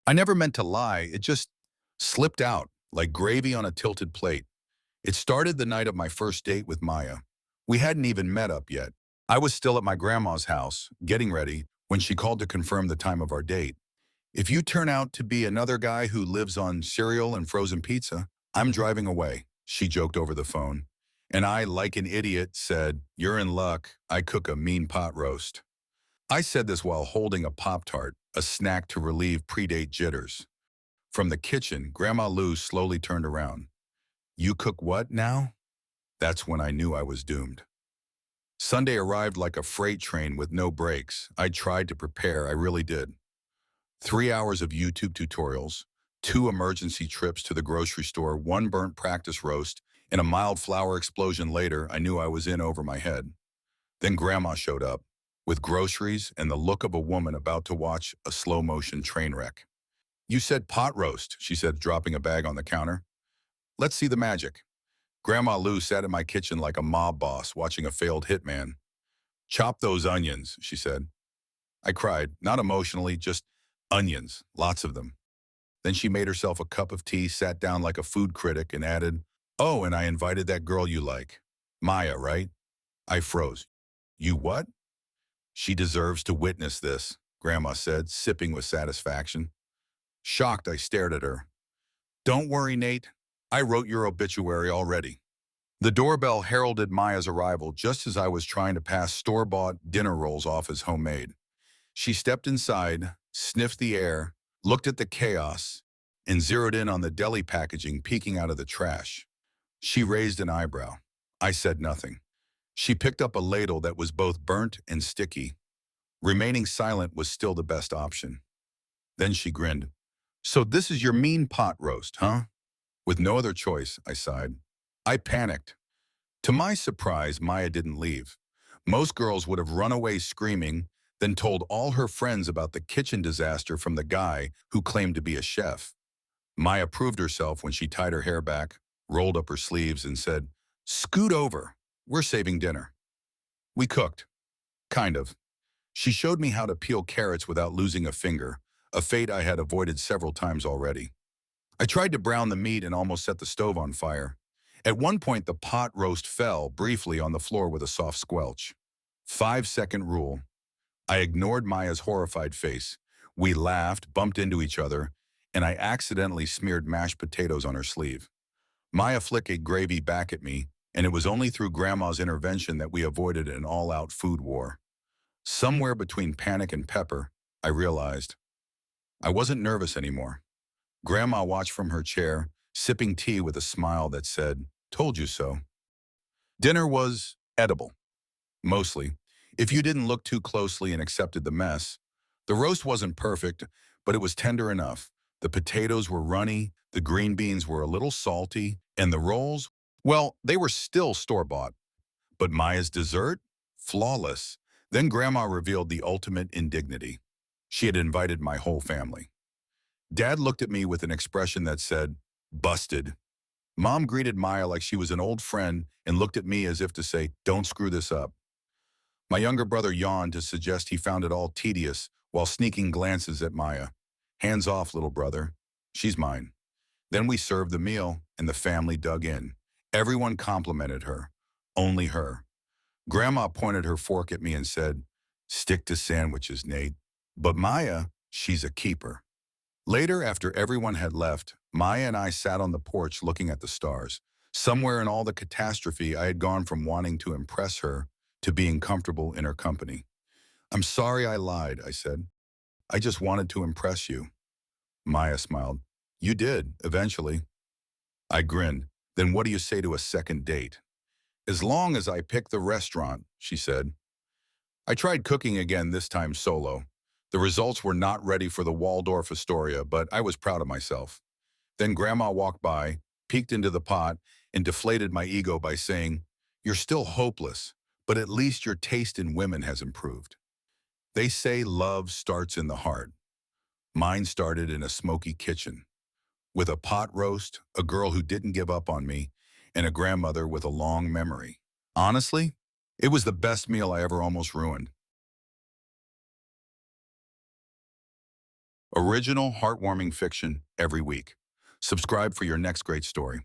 I never meant to lie. It just slipped out like gravy on a tilted plate. It started the night of my first date with Maya. We hadn't even met up yet. I was still at my grandma's house, getting ready, when she called to confirm the time of our date. If you turn out to be another guy who lives on cereal and frozen pizza, I'm driving away, she joked over the phone. And I, like an idiot, said, "You're in luck. I cook a mean pot roast." I said this while holding a Pop-Tart, a snack to relieve predate jitters. From the kitchen, Grandma Lou slowly turned around. "You cook what now?" That's when I knew I was doomed. Sunday arrived like a freight train with no brakes. I tried to prepare, I really did. 3 hours of YouTube tutorials, 2 emergency trips to the grocery store, one burnt practice roast, and a mild flour explosion later, I knew I was in over my head. Then Grandma showed up, with groceries and the look of a woman about to watch a slow-motion train wreck. "You said pot roast," she said, dropping a bag on the counter. "Let's see the magic." Grandma Lou sat in my kitchen like a mob boss watching a failed hitman. "Chop those onions," she said. I cried, not emotionally, just onions, lots of them. Then she made herself a cup of tea, sat down like a food critic, and added, "Oh, and I invited that girl you like. Maya, right?" I froze. "You what?" "She deserves to witness this," Grandma said, sipping with satisfaction. Shocked, I stared at her. "Don't worry, Nate. I wrote your obituary already." The doorbell heralded Maya's arrival just as I was trying to pass store-bought dinner rolls off as homemade. She stepped inside, sniffed the air, looked at the chaos, and zeroed in on the deli packaging peeking out of the trash. She raised an eyebrow. I said nothing. She picked up a ladle that was both burnt and sticky. Remaining silent was still the best option. Then she grinned. "So this is your mean pot roast, huh?" With no other choice, I sighed. I panicked. To my surprise, Maya didn't leave. Most girls would have run away screaming, then told all her friends about the kitchen disaster from the guy who claimed to be a chef. Maya proved herself when she tied her hair back, rolled up her sleeves, and said, "Scoot over. We're saving dinner." We cooked. Kind of. She showed me how to peel carrots without losing a finger, a fate I had avoided several times already. I tried to brown the meat and almost set the stove on fire. At one point, the pot roast fell briefly on the floor with a soft squelch. 5-second rule. I ignored Maya's horrified face. We laughed, bumped into each other, and I accidentally smeared mashed potatoes on her sleeve. Maya flicked gravy back at me, and it was only through Grandma's intervention that we avoided an all-out food war. Somewhere between panic and pepper, I realized I wasn't nervous anymore. Grandma watched from her chair, sipping tea with a smile that said, "Told you so." Dinner was edible, mostly, if you didn't look too closely and accepted the mess. The roast wasn't perfect, but it was tender enough. The potatoes were runny, the green beans were a little salty, and the rolls, well, they were still store-bought. But Maya's dessert? Flawless. Then Grandma revealed the ultimate indignity. She had invited my whole family. Dad looked at me with an expression that said, "Busted." Mom greeted Maya like she was an old friend and looked at me as if to say, "Don't screw this up." My younger brother yawned to suggest he found it all tedious while sneaking glances at Maya. "Hands off, little brother. She's mine." Then we served the meal, and the family dug in. Everyone complimented her. Only her. Grandma pointed her fork at me and said, "Stick to sandwiches, Nate." But Maya, she's a keeper. Later, after everyone had left, Maya and I sat on the porch looking at the stars. Somewhere in all the catastrophe, I had gone from wanting to impress her to being comfortable in her company. "I'm sorry I lied," I said. "I just wanted to impress you." Maya smiled. "You did, eventually." I grinned. "Then what do you say to a second date?" "As long as I pick the restaurant," she said. I tried cooking again, this time solo. The results were not ready for the Waldorf Astoria, but I was proud of myself. Then Grandma walked by, peeked into the pot, and deflated my ego by saying, "You're still hopeless, but at least your taste in women has improved." They say love starts in the heart. Mine started in a smoky kitchen, with a pot roast, a girl who didn't give up on me, and a grandmother with a long memory. Honestly, it was the best meal I ever almost ruined. Original, heartwarming fiction every week. Subscribe for your next great story.